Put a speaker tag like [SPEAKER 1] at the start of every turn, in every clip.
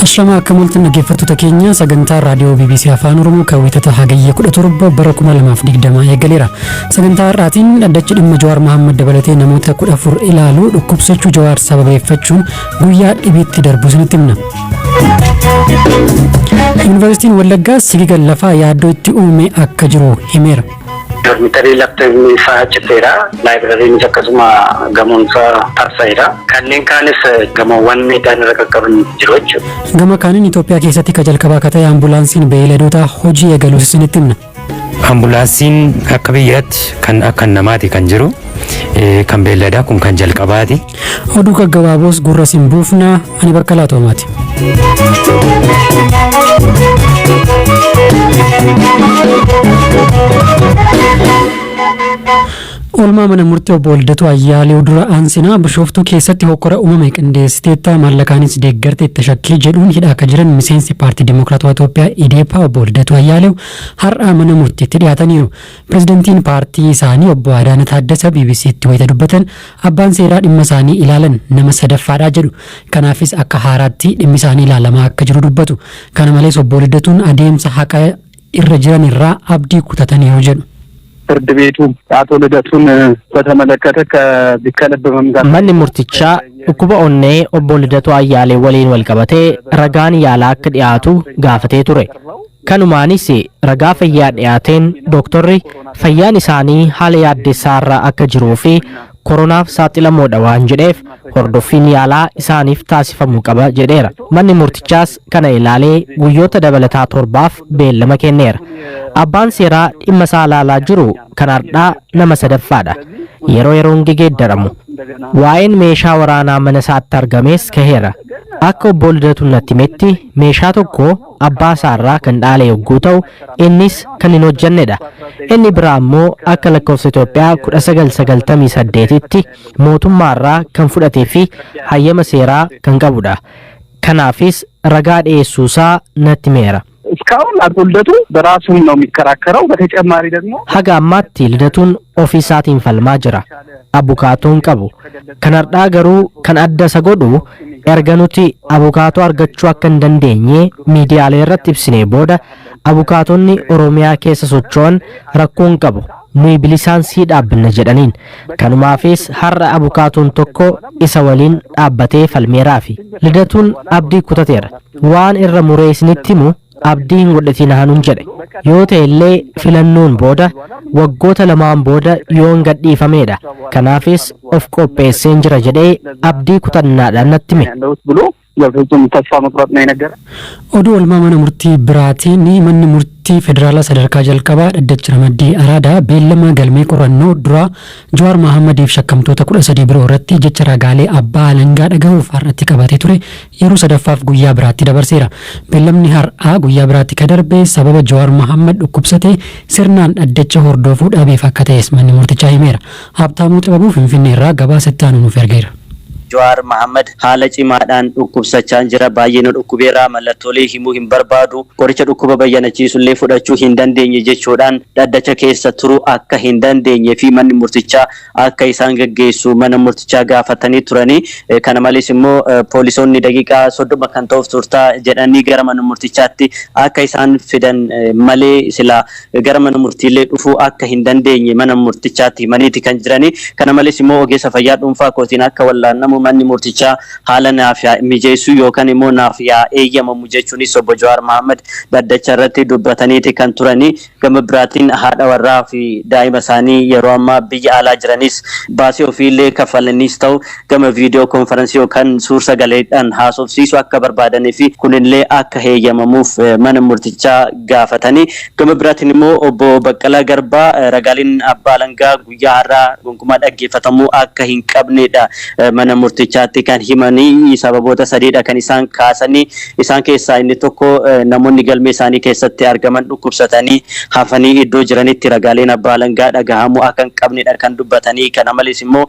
[SPEAKER 1] Ashama kamaltan naggeeffattoota keenya sagantaa raadiyoo BBC Afaan Oromoo kaawwatata hagayya 17 bara 2020 eegaleera. Sagantaa har'aatiin dhaddachi dhimma Jawaar Mohaammed dabalatee namoota 14 ilaalu dhukkubsachuu Jawaar sababeeffachuun guyyaa dhibiitti darbu isinitti himna. Yuunivarsiitiin Wallaggaa sigiga lafaa yaaddoo itti uume akka jiru himeera.
[SPEAKER 2] Dormitorii lafti faayyacheera, laayibrariin akkasuma gamoonsaa tarsaa'eera. Kanneen kaanis gamoowwan miidhaan irra qaqqaban jiru jechuudha.
[SPEAKER 1] Gama kaaniin Itoophiyaa keessatti ka jalqabaa akka ta'e ambulaansiin beeyladoota hojii eegaluu isinitti himna.
[SPEAKER 3] Ambulaansiin akka biyyaatti kan akka namaati kan jiru, kan beeyladaa kun kan jalqabaati.
[SPEAKER 1] Oduu gaggabaaboos gurra siin buufna ani bakka laatoomaati. Olmaa mana murtii obbo Waldatu Ayyaalee dura aansinaa Bishooftuu keessatti hokkora uumame qindeessiteetta maallaqaanis deeggartee itti shakkii jedhuun hidhaa akka jiran miseensi paartii Dimokiraatawaa Itoophiyaa IDEPA obbo Waldatu Ayyaalee har'aa mana murtiitti dhiyaataniiru. Pirezidantiin paartii isaanii obbo Adaana Taaddasa BBC'tti wayita dubbatan abbaan seeraa dhimma isaanii ilaalan nama sadaffaadha jedhu. Kanaafis akka haaraatti dhimmi isaanii ilaalamaa akka jiru dubbatu. Kana malees obbo Waldatuun adeemsa haqa irra jiran irraa abdii kutataniiru jedhu.
[SPEAKER 4] ፍርድ ቤቱ አቶ ልደቱን በተመለከተ ከቢከለበመም ጋር
[SPEAKER 5] manni murtichaa dhukkuba onnee obbo Lidatu Ayyaalee waliin wal qabatee ragaan yaalaa akka dhiyaatu gaafatee ture. Kanumaanis ragaa fayyaa dhiyaateen dooktorri fayyaan isaanii haala yaaddessaarraa akka jiruu fi koronaaf saaxilamoodha waan jedheef hordoffiin yaalaa isaaniif taasifamuu qaba jedheera. Manni murtichaas kana ilaalee guyyoota dabalataa 7 beellama kenneera. Abbaan seeraa dhimma isaa ilaalaa jiru kan har'aa nama sadaffaadha. Yeroo yeroon gegeeddaramu. Waa'een meeshaa waraanaa mana isaatti argames kaheera. Akka obbo Lidatu natti himetti meeshaa tokko abbaa isaarraa kan dhaale yogguu ta'u innis kan hin hojjannedha. Inni biraa immoo akka lakkoofsa Itoophiyaa 1998tti mootummaarraa kan fudhatee fi hayyama seeraa kan qabudha. Kanaafis ragaa dhiyeessuusaa natti himeera.
[SPEAKER 4] እስካሁን አቶ ልደቱ በራሱ ነው የሚከራከረው። በተጨማሪ ደግሞ
[SPEAKER 5] haga ammaatti Lidatuun ofii isaatiin falmaa jira. Abukaatoon qabu. Kan har'aa garuu kan adda isa godhu erga nuti abukaatoo argachuu akka hin dandeenye miidiyaalee irratti ibsinee booda abukaatonni Oromiyaa keessa socho'an rakkoon qabu. Nuyi bilisaan sii dhaabbina jedhaniin. Kanumaafis har'a abukaatoon tokko isa waliin dhaabbatee falmeeraafi. Lidatuun abdii kutateera. Waan irra muree isinitti himu abdiin godhatiin hanuun jedhe. Yoo ta'e illee filannoon booda waggoota lamaan booda yoon gadhiifameedha. Kanaafis of qopheesseen jira jedhee abdii kutannaadhaan natti hime.
[SPEAKER 1] Oduu olmaa mana murtii biraatiin manni murtii federaalaa sadarkaa jalqabaa dhaddacha ramaddii araadaa beellama galmee qorannoo duraa Jawaar Mohaammeediif shakkamtoota 13 biroo irratti jecha ragaalee abbaa alangaa dhagahuuf har'atti qabatee ture yeroo sadaffaaf guyyaa biraatti dabarseera. Beellamni har'aa guyyaa biraatti ka darbe sababa Jawaar Mohaammed dhukkubsatee sirnaan dhaddacha hordofuu dhabeef akka ta'es manni murtichaa himeera. Habtaamuu Xibabuu Finfinnee irraa gabaasa itti aanu nuuf ergeera.
[SPEAKER 6] Jawaar Mohaammed haala cimaadhaan dhukkubsachaa jira. Baay'ee nu dhukkubeera. Mallattoolee himuu hin barbaadu. Qoricha dhukkuba bayyanachiisullee fudhachuu hin dandeenye jechuudhaan dhaddacha keessa turuu akka hin dandeenye fi manni murtichaa akka isaan gaggeessu mana murtichaa gaafatanii turanii. Kana malees immoo poolisoonni daqiiqaa 30 kan ta'uuf turtaa jedhanii gara mana murtichaatti akka isaan fidan malee sila gara mana murtiilee dhufuu akka hin dandeenye mana murtichaatti himaniiti kan jiranii. Kana malees immoo ogeessa fayyaa dhuunfaa kootiin akka wallaanamu manni murtichaa haala naaf mijeessuu yookaan immoo naaf eeyyamamu jechuunis obbo Jawaar Mohaammed dhaddacha irratti dubbataniiti kan turanii. Gama biraatiin haadha warraa fi daa'ima isaanii yeroo ammaa biyya alaa jiranis baasii ofiillee kafalaniis ta'u gama viidiyoo konferansii yookaan suur sagaleedhaan haasofsiisuu akka barbaadanii fi kunillee akka eeyyamamuuf mana murtichaa gaafatanii. Gama biraatiin immoo obbo Baqqalaa Garbaa ragaaleen abbaa alangaa guyyaa har'aa gonkumaa dhaggeeffatamuu akka hin qabnedha mana murtichaatti kan himanii. Sababoota sadiidha kan isaan kaasanii. Isaan keessaa inni tokko namoonni galmee isaanii keessatti argaman dhukkubsatanii hafanii iddoo jiranitti ragaaleen abbaa alangaa dhagahamuu akka hin qabnedha kan dubbatanii. Kana malees immoo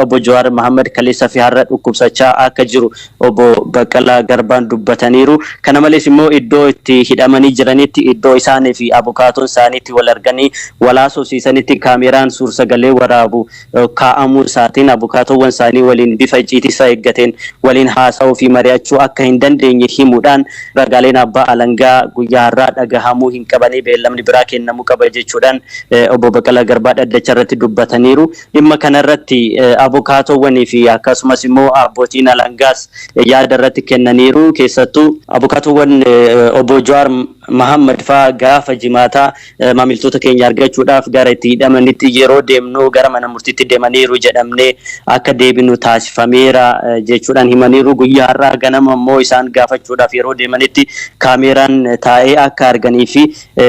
[SPEAKER 6] obbo Jawaar Mohaammed kaleessa fi har'a dhukkubsachaa akka jiru obbo Baqqalaa Garbaan dubbataniiru. Kana malees immoo iddoo itti hidhamanii jiranitti iddoo isaanii fi abukaatoon isaaniitti wal arganii walaasofsiisanitti kaameraan suur sagalee waraabu kaa'amuu isaatiin abukaatoowwan isaanii waliin bifa bifa icciitii isaa eeggateen waliin haasa'uu fi mari'achuu akka hin dandeenye himuudhaan ragaaleen abbaa alangaa guyyaa har'aa dhagahamuu hin qabanii beellamni biraa kennamuu qaba jechuudhaan obbo Baqqalaa Garbaa dhaddacha irratti dubbataniiru. Dhimma kanarratti abukaatoowwanii fi akkasumas immoo abbootiin alangaas yaada irratti kennaniiru. Keessattuu abukaatoowwan obbo Jawaar Mohaammed faa gaafa jimaataa maamiltoota keenya argachuudhaaf gara itti hidhamanitti yeroo deemnu gara mana murtiitti deemaniiru jedhamnee akka deebinu taasifameera jechuudhaan himaniiru. Guyyaa har'aa ganama immoo isaan gaafachuudhaaf yeroo deemanitti kaameeraan taa'ee akka arganii fi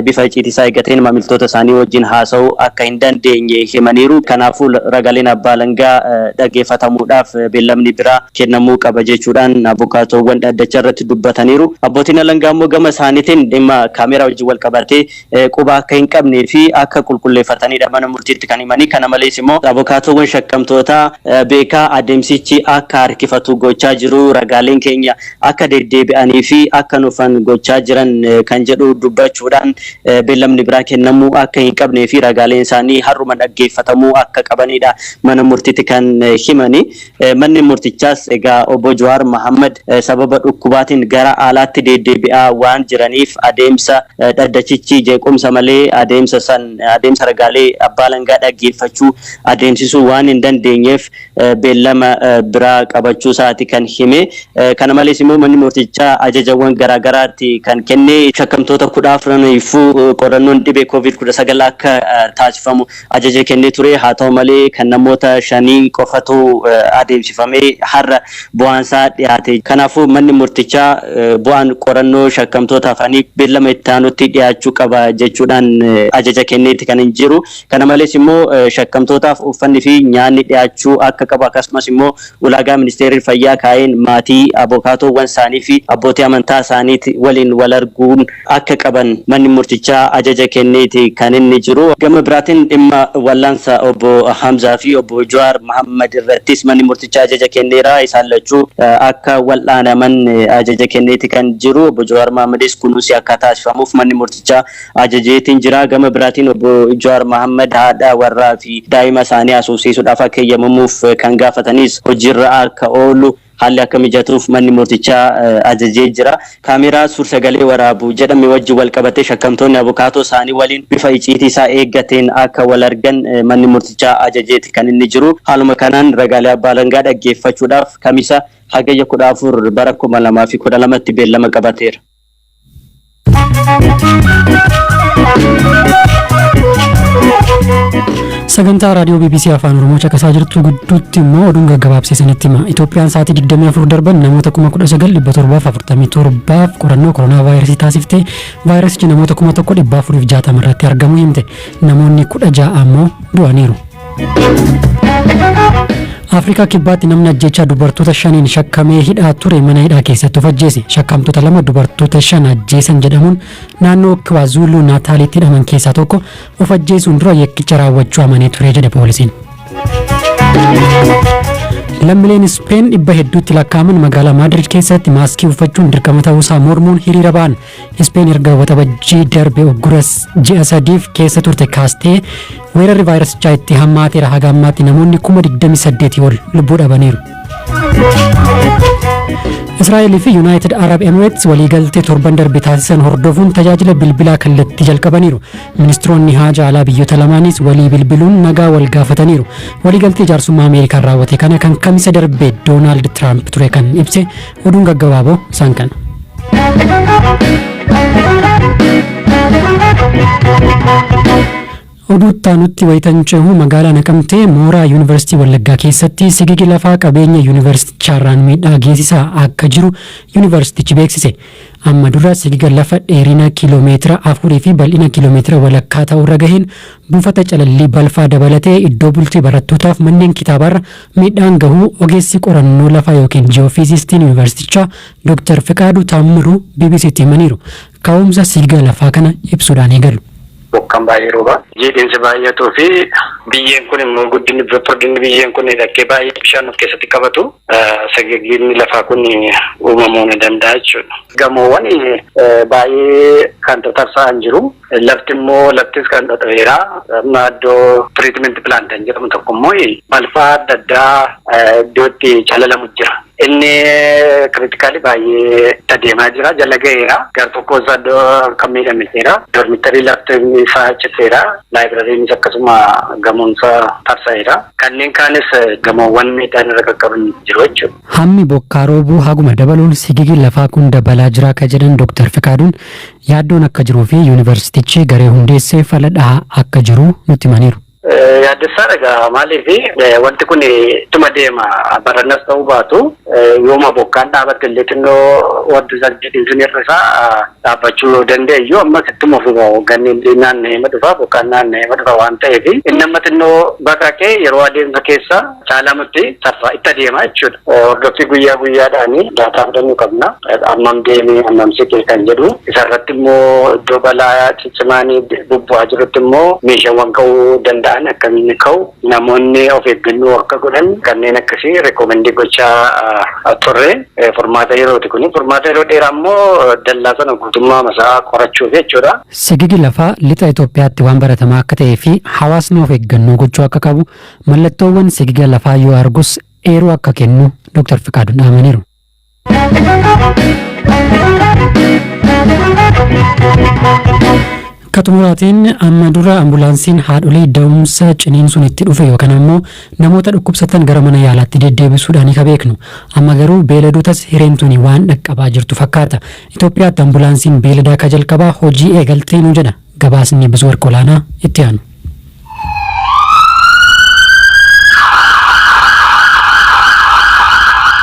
[SPEAKER 6] bifa icciitii isaa eeggateen maamiltoota isaanii wajjin haasa'uu akka hin dandeenye himaniiru. Kanaafuu ragaaleen abbaa alangaa dhaggeeffatamuudhaaf beellamni biraa kennamuu qaba jechuudhaan abukaatoowwan dhaddacha irratti dubbataniiru. Abbootiin alangaa immoo gama isaaniitiin dhimma kaameeraa wajjin wal qabatee quba akka hin qabnee fi akka qulqulleeffatanidha mana murtiitti kan himanii. Kana malees immoo abukaatoowwan shakkamtoota beekaa adeemsichi akka harkifatu gochaa jiru, ragaaleen keenya akka deddeebi'anii fi akka nufan gochaa jiran kan jedhu dubbachuudhaan beellamni biraa kennamuu akka hin qabnee fi ragaaleen isaanii har'uma dhaggeeffatamuu akka qabanidha mana murtiitti kan himanii. Manni murtichaas egaa obbo Jawaar Mohaammed sababa dhukkubaatiin gara alaatti deddeebi'aa waan jiraniif adeemsa dhaddachichi jeequmsa malee adeemsa ragaalee abbaa alangaa dhaggeeffachuu adeemsisuu waan hin dandeenyeef beellama biraa qabachuu isaati kan hime. Kana malees immoo manni murtichaa ajajawwan garaagaraatti kan kenne shakkamtoota 14 qorannoon dhibee COVID-19 akka taasifamu ajaja kennee ture. Haa ta'u malee kan namoota 5 qofatu adeemsifamee har'a bu'aansaa dhiyaate. Kanaafuu manni murtichaa bu'aan qorannoo shakkamtoota hafanii beellama itti aanutti dhiyaachuu qaba jechuudhaan ajaja kenneetti kan hin jiru. Kana malees immoo shakkamtootaaf uffanni fi nyaanni dhiyaachuu akka qabu akkasumas immoo ulaagaa ministeerri fayyaa kaa'een maatii abukaatoowwan isaanii fi abbootii amantaa isaaniitti waliin wal arguun akka qaban manni murtichaa ajaja kenneetti kan inni jiru. Gama biraatiin dhimma wallaansa obbo Hamzaa fi obbo Jawaar Mohaammed irrattis manni murtichaa ajaja kenneera. Isaan lachuu akka wal'aanaman ajaja kenneetti kan jiru. Obbo Jawaar Mohaammedis kunuunsi akka taasifamuuf manni murtichaa ajajeetiin jira. Gama biraatiin obbo Jawaar Mohaammed haadha warraa fi daa'ima isaanii asuusiisuudhaaf akka eeyyamamuuf kan gaafatanis hojiirra akka oolu haalli akka mijatuuf manni murtichaa ajajee jira. Kaameeraa suur-sagalee waraabuu jedhame wajjin wal qabatee shakkamtoonni abukaatoo isaanii waliin bifa icciitii isaa eeggateen akka wal argan manni murtichaa ajajeeti kan inni jiru. Haaluma kanaan ragaalee abbaa alangaa dhaggeeffachuudhaaf kamisa hagayya 14 bara 2012tti beellama qabateera.
[SPEAKER 1] Sagantaa raadiyoo BBC Afaan Oromoo caqasaa jirtu gidduutti immoo oduun gaggabaabsiisanitti hima. Itoophiyaan sa'aatii 24 darban namoota 19,747 qorannoo koronaa vaayirasii taasiftee vaayirasichi namoota 1,460 irratti argamu himte. Namoonni 16 ammoo du'aniiru. Afrikaa kibbaatti namni ajjechaa dubartoota 5 shakkamee hidhaa ture mana hidhaa keessatti of ajjeese. Shakkamtoota 2 dubartoota 5 ajjeesan jedhamuun naannoo KwaZulu Naataalitti hidhaman keessaa tokko of ajjeesuun dura yakkicha raawwachuu amanee ture jedhe poolisiin. Lammiileen Speen dhibba hedduutti lakkaa'aman magaalaa Madrid keessatti maaskii uffachuun dirqama ta'uusaa mormuun hiriira ba'an. Speen erga waxabajjii darbe uggura ji'a 3 keessa turte kaastee weerarri vaayirasichaa itti hammaateera. Haga ammaatti namoonni 28,000 ol lubbuu dhabaniiru. Israa'eel fi United Arab Emirates waliigaltee torban darbe taasisan hordofuun tajaajila bilbilaa kallattii jalqabaniiru. Ministeeronni haajaa alaa biyyoota lamaanis walii bilbiluun nagaa wal gaafataniiru. Waliigaltee jaarsummaa Ameerikaan raawwate kana kan kamisa darbe Doonaald Tiraamp ture kan ibse. Oduun gaggabaaboo isaan kana. Oduutti aanutti wayitan cehu magaalaa Naqamtee mooraa Yuunivarsiitii Wallaggaa keessatti sigigi lafaa qabeenya yuunivarsiitichaarraan miidhaa geessisaa akka jiru yuunivarsiitichi beeksise. Amma dura sigiga lafa dheerina kiiloomeetira 4 fi bal'ina kiiloomeetira walakkaa ta'uu irra gaheen buufata calallii balfaa dabalatee iddoo bultii barattootaaf manneen kitaabaarra miidhaan gahuu ogeessi qorannoo lafaa yookiin ji'oofiizistiin yuunivarsiitichaa Dr. Fiqaaduu Taammiruu BBC'tti himaniiru. Ka'umsa sigiga lafaa kana ibsuudhaan eegalu.
[SPEAKER 2] bokkaan baay'ee rooba. Jiidhinsi baay'atuu fi biyyeen kun immoo guddinni biyyeen kun dhaqqee baay'ee bishaan of keessatti qabatu. Sagagginni lafaa kun uumamuu ni danda'a jechuudha. Gamoowwan baay'ee kan tattarsa'an jiru. Laftis kan dhedheera. Amma iddoo tiriitimenti pilaantan jedhamu tokko immoo balfaa adda addaa iddootti calalamu jira. Inni kritikaalii baay'ee adeemaa jira. Jala ga'eera. Gar tokko isaa iddoo kan miidhameera. Dormitarii lafti isaa citeera. Laayibirariinis akkasuma gamoon isaa tarsa'eera. Kanneen kaanis gamoowwan miidhaan irra qaqqaban jiru jechuudha.
[SPEAKER 1] Hammi bokkaa roobuu haguma dabaluun sigigii lafaa kun dabalaa jira akka jedhan Dr. Fikaaduun yaaddoon akka jiruu fi yuunivarsiitichi garee hundeessee fala dhahaa akka jiru nutti himaniiru.
[SPEAKER 2] Yaaddessaadha egaa maaliif wanti kun ittuma deema barannas ta'uu baatu yooma bokkaan dhaabatte illee xinnoo wanti jedhinsin irra isaa dhaabbachuu dandeeyyu ammas ittuma fumoo ganni naanna'ee dhufa bokkaan naanna'ee dhufa waan ta'eef inni amma xinnoo baqaqee yeroo adeemsa keessa caalamutti sarfa itti adeema jechuudha. Hordoffii guyyaa guyyaadhaanii daataa fudhannuu qabna. Ammam deemee ammam siqee kan jedhu isarratti immoo iddoo balaa ciccimaanii bubbu'aa jirutti immoo meeshaawwan ka'uu danda'a. Akkamiin ka'u namoonni of eeggannoo akka godhan kanneen akkasii reekoomendii gochaa turre furmaata yerooti kun furmaata yeroo dheeraa immoo dallaa sana guutummaa masaa qorachuuf jechuudha.
[SPEAKER 1] Sigigi lafaa lixa Itoophiyaatti waan baratamaa akka ta'ee fi hawaasni of eeggannoo gochuu akka qabu mallattoowwan sigiga lafaa yoo argus eeruu akka kennu Dr. Fikaaduun dhaamaniiru. Katumuraatiin amma dura ambulaansiin haadholii da'umsa ciniinsuun itti dhufe yookaan ammoo namoota dhukkubsatan gara mana yaalaatti deddeebisuudhaan ka beeknu amma garuu beeladotas hireemtuun waan dhaqqabaa jirtu fakkaata. Itoophiyaatti ambulaansiin beeladaa ka jalqabaa hojii eegalteenuu jedha gabaasni Bizuu Warqolaanaa itti aanu.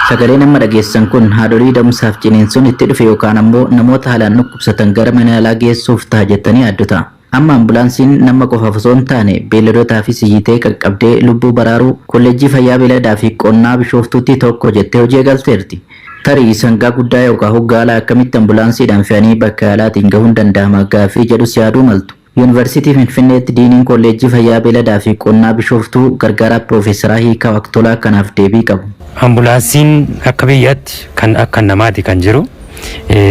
[SPEAKER 7] Sagaleen amma dhageessan kun haadholii da'umsaaf ciniinsuun itti dhufe yookaan ammoo namoota haalaan dhukkubsatan gara mana yaalaa geessuuf ta'a jettanii yaaddota. Amma ambulaansiin nama qofaaf osoo hin taane beeladootaa fi siyyitee qaqqabdee lubbuu baraaruu kolleejjii fayyaa beeladaa fi qonnaa bishooftuutti tokko jettee hojii eegalteerti. Tarii sangaa guddaa yookaan hoggaalaa akkamitti ambulaansiidhaan fe'anii bakka yaalaatiin gahuun danda'ama gaaffii jedhus yaaduu maltu. Yuunivarsiitii Finfinneetti diiniin kolleejjii fayyaa beeladaa fi qonnaa bishooftuu gargaaraa Piroofeesaraa Hiikaa Waqtolaa kanaaf deebii qabu.
[SPEAKER 3] Ambulaansiin akka biyyaatti kan akka namaati kan jiru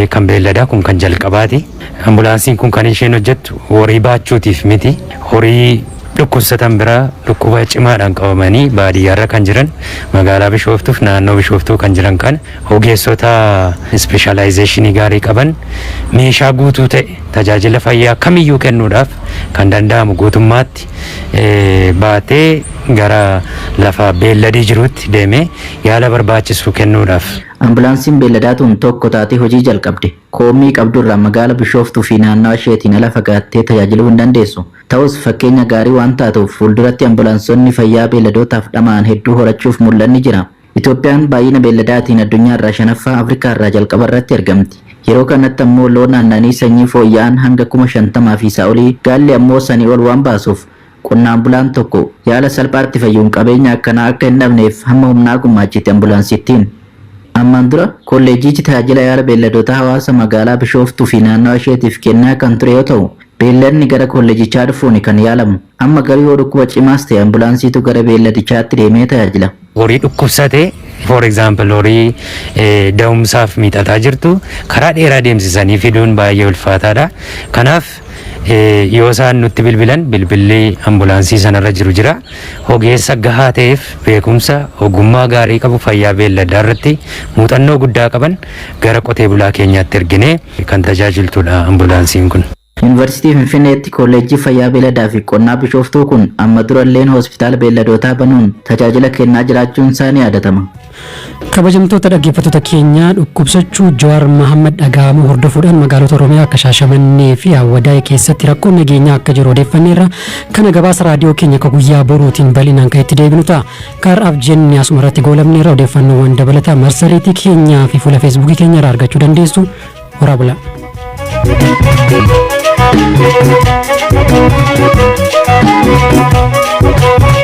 [SPEAKER 3] kan beelladaa kun kan jalqabaati. Ambulaansiin kun kan isheen hojjettu horii baachuutiif miti. Horii dhukkubsatan biraa dhukkuba cimaadhaan qabamanii baadiyyaarra kan jiran magaalaa Bishooftuuf naannoo Bishooftuu kan jiran kan ogeessota ispeeshaalaayizeeshinii gaarii qaban meeshaa guutuu ta'e tajaajila fayyaa kamiyyuu kennuudhaaf kan danda'amu guutummaatti baatee gara lafa beelladii jirutti deemee yaala barbaachisu kennuudhaaf.
[SPEAKER 7] Ambulaansiin beelladaatuun tokko taatee hojii jalqabde. Koomii qabdurraa magaalaa Bishooftuu fi naannawaa isheetiin ala fagaattee tajaajiluu hin dandeessu. Ta'us fakkeenya gaarii waan taatuuf fuulduratti ambulaansonni fayyaa beelladootaaf dhama'an hedduu horachuuf mul'anni jira. Itoophiyaan baay'ina beelladaatiin addunyaarraa shanaffaa Afrikaarraa jalqaba irratti argamti. Yeroo kanatti ammoo loon aannanii sanyii fooyya'an hanga 50,000 fi isaa olii gaalli ammoo sanii ol waan baasuuf qonnaan bulaan tokko yaala salphaatti fayyuun qabeenya akkanaa akka hin dhabneef hamma humnaa gumaachiti ambulaansittiin. Ammaan dura kolleejjichi tajaajila yaala beelladootaa hawaasa magaalaa Bishooftuu fi naannawaa isheetiif kennaa kan ture yoo ta'u beelladni gara kolleejjichaa dhufuun kan yaalamu. Amma garuu yoo dhukkuba cimaas ta'e ambulaansiitu gara beelladichaatti deemee tajaajila.
[SPEAKER 3] Horii dhukkubsate for example horii da'umsaaf miixataa jirtu karaa dheeraa deemsisanii fiduun baay'ee ulfaataadha. Kanaaf yoo isaan nutti bilbilan bilbilli ambulaansii sanarra jiru jira. Ogeessa gahaa ta'eef beekumsa ogummaa gaarii qabu fayyaa beelladaa irratti muuxannoo guddaa qaban gara qotee bulaa keenyaatti erginee kan tajaajiltudha ambulaansiin kun.
[SPEAKER 7] Yuunivarsiitii Finfinneetti kolleejjii fayyaa beelladaa fi qonnaa Bishooftuu kun amma duralleen hospitaala beelladootaa banuun tajaajila kennaa jiraachuun isaa ni yaadatama.
[SPEAKER 1] Kabajamtoota dhaggeeffattoota keenyaa dhukkubsachuu Jawaar Mohaammed dhaga'amuu hordofuudhaan magaalota Oromiyaa akka Shaashamannee fi Awwadaay keessatti rakkoon nageenyaa akka jiru odeeffanneerra. Kana gabaasa raadiyoo keenya akka guyyaa boruutiin bal'inaan kan itti deebinu ta'a. Kanaaf jennee asuma irratti goolabneerra odeeffannoowwan dabalataa marsariitii keenyaa fi fuula feesbuukii keenya irraa argachuu dandeessu. Horaa bulaa. Thank you.